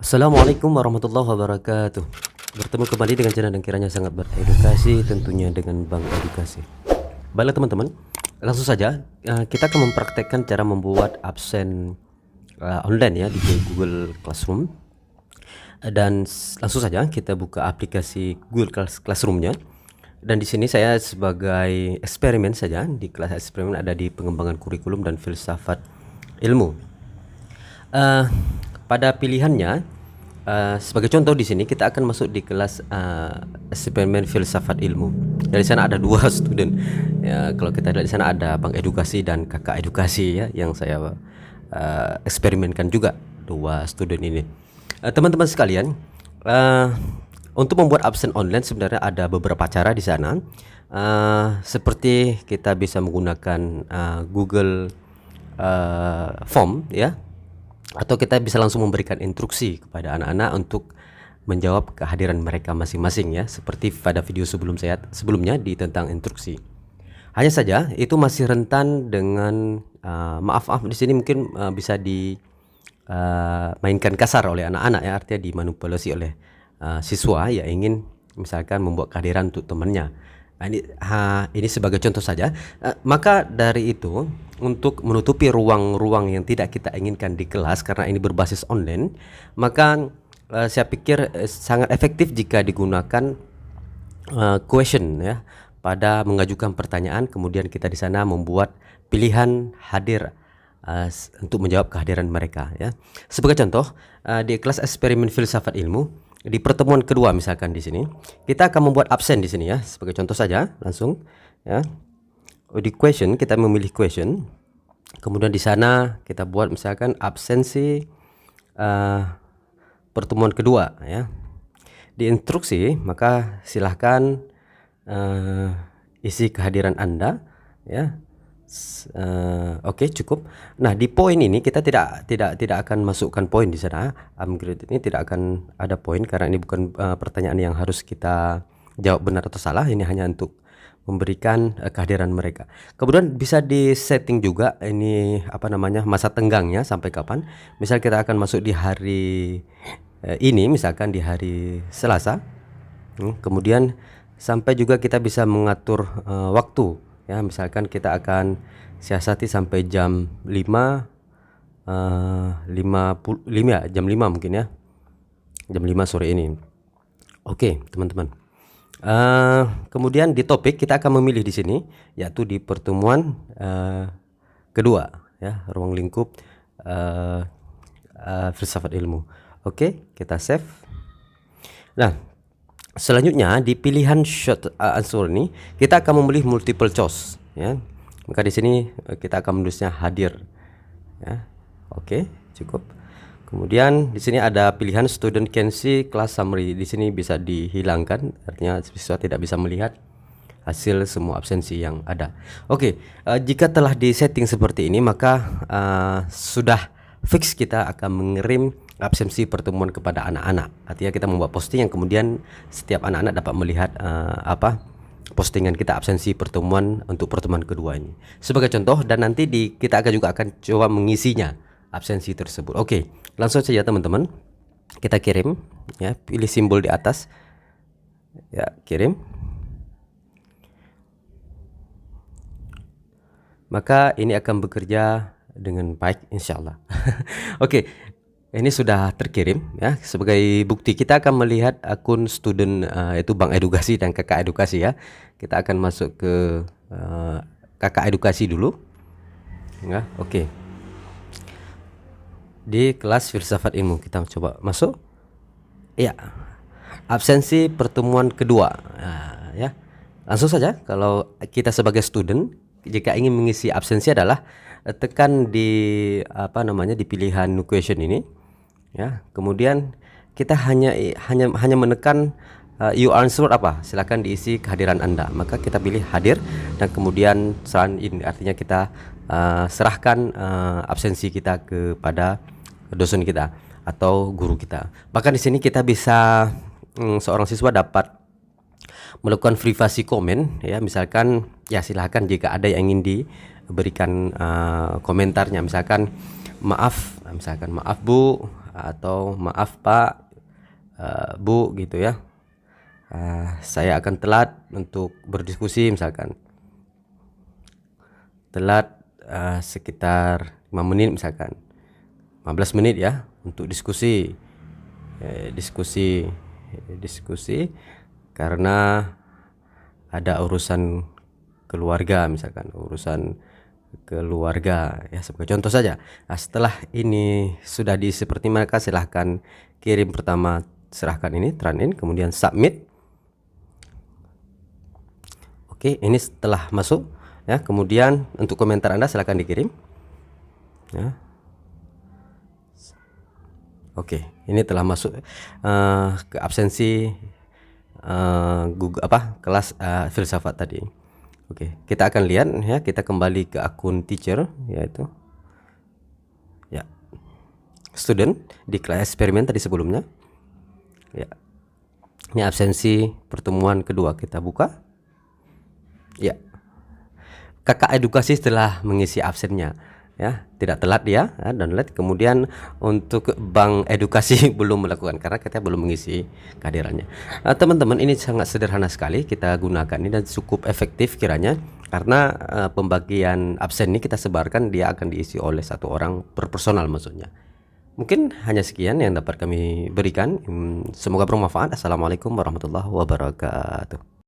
Assalamualaikum warahmatullahi wabarakatuh. Bertemu kembali dengan channel yang kiranya sangat beredukasi, tentunya dengan Bang Edukasi. Baiklah teman-teman, langsung saja kita akan mempraktekkan cara membuat absen online ya di Google Classroom. Dan langsung saja kita buka aplikasi Google Classroom-nya. Dan di sini saya sebagai eksperimen saja, di kelas eksperimen ada di pengembangan kurikulum dan filsafat ilmu. Pada pilihannya sebagai contoh di sini kita akan masuk di kelas eksperimen filsafat ilmu. Dari sana ada dua student. Ya, kalau kita lihat di sana ada Bang Edukasi dan Kakak Edukasi ya, yang saya eksperimenkan juga dua student ini. Teman-teman sekalian, untuk membuat absen online sebenarnya ada beberapa cara di sana. Seperti kita bisa menggunakan Google Form ya, atau kita bisa langsung memberikan instruksi kepada anak-anak untuk menjawab kehadiran mereka masing-masing ya, seperti pada video sebelumnya di tentang instruksi. Hanya saja itu masih rentan dengan maaf di sini mungkin bisa dimainkan kasar oleh anak-anak ya, artinya dimanipulasi oleh siswa yang ingin misalkan membuat kehadiran untuk temannya. Ini sebagai contoh saja. Maka dari itu, untuk menutupi ruang-ruang yang tidak kita inginkan di kelas karena ini berbasis online, maka saya pikir sangat efektif jika digunakan question ya, pada mengajukan pertanyaan, kemudian kita di sana membuat pilihan hadir untuk menjawab kehadiran mereka ya. Sebagai contoh, di kelas eksperimen filsafat ilmu di pertemuan kedua misalkan di sini kita akan membuat absen di sini ya, sebagai contoh saja langsung ya. Di question kita memilih question, kemudian di sana kita buat misalkan absensi pertemuan kedua ya. Di instruksi maka silahkan isi kehadiran Anda ya. Oke, cukup. Nah, di poin ini kita tidak akan masukkan poin di sana. Upgrade ini tidak akan ada poin karena ini bukan pertanyaan yang harus kita jawab benar atau salah. Ini hanya untuk memberikan kehadiran mereka. Kemudian bisa di setting juga ini masa tenggangnya sampai kapan. Misal kita akan masuk di hari ini, misalkan di hari Selasa. Kemudian sampai juga kita bisa mengatur waktu ya, misalkan kita akan siasati sampai jam 5:55 ya, jam 5 mungkin ya, jam 5 sore ini. Oke teman-teman, kemudian di topik kita akan memilih di sini, yaitu di pertemuan kedua ya, ruang lingkup filsafat ilmu. Oke, kita save. Nah, selanjutnya di pilihan short answer ini kita akan memilih multiple choice ya. Maka di sini kita akan menulisnya hadir ya. Oke, cukup. Kemudian di sini ada pilihan student can see class summary. Di sini bisa dihilangkan, artinya siswa tidak bisa melihat hasil semua absensi yang ada. Oke, jika telah di setting seperti ini maka sudah fix kita akan mengirim absensi pertemuan kepada anak-anak. Artinya kita membuat posting yang kemudian setiap anak-anak dapat melihat postingan kita absensi pertemuan untuk pertemuan kedua ini. Sebagai contoh, dan nanti kita juga akan coba mengisinya absensi tersebut. Oke, langsung saja teman-teman. Kita kirim ya, pilih simbol di atas. Ya, kirim. Maka ini akan bekerja dengan baik insyaallah. Oke. Ini sudah terkirim ya. Sebagai bukti kita akan melihat akun student itu Bang Edukasi dan Kakak Edukasi ya. Kita akan masuk ke Kakak Edukasi dulu ya. Oke. Di kelas filsafat ilmu kita coba masuk. Ya. Absensi pertemuan kedua ya. Langsung saja kalau kita sebagai student jika ingin mengisi absensi adalah tekan di di pilihan question ini ya, kemudian kita hanya menekan you answer silakan diisi kehadiran Anda, maka kita pilih hadir dan kemudian saran ini artinya kita serahkan absensi kita kepada dosen kita atau guru kita. Bahkan di sini kita bisa seorang siswa dapat melakukan privasi komen ya, misalkan ya silahkan jika ada yang ingin diberikan komentarnya, misalkan maaf Bu, atau maaf Pak, Bu gitu ya. Saya akan telat untuk berdiskusi misalkan. Telat sekitar 5 menit misalkan. 15 menit ya untuk diskusi. Diskusi karena ada urusan keluarga misalkan, urusan keluarga ya sebagai contoh saja. Setelah ini sudah diisi seperti maka silahkan kirim pertama, serahkan ini turn in, kemudian submit. Oke, ini setelah masuk ya, kemudian untuk komentar Anda silahkan dikirim ya. Oke, ini telah masuk ke absensi Google kelas filsafat tadi. Oke, kita akan lihat ya, kita kembali ke akun teacher yaitu ya student di kelas eksperimen tadi sebelumnya. Ya. Ini absensi pertemuan kedua, kita buka. Ya. Kakak edukasi telah mengisi absennya. Ya, tidak telat dia download. Kemudian untuk bank edukasi belum melakukan karena kita belum mengisi kehadirannya. Teman-teman, ini sangat sederhana sekali kita gunakan ini dan cukup efektif kiranya karena pembagian absen ini kita sebarkan, dia akan diisi oleh satu orang per personal maksudnya. Mungkin hanya sekian yang dapat kami berikan. Semoga bermanfaat. Assalamualaikum warahmatullahi wabarakatuh.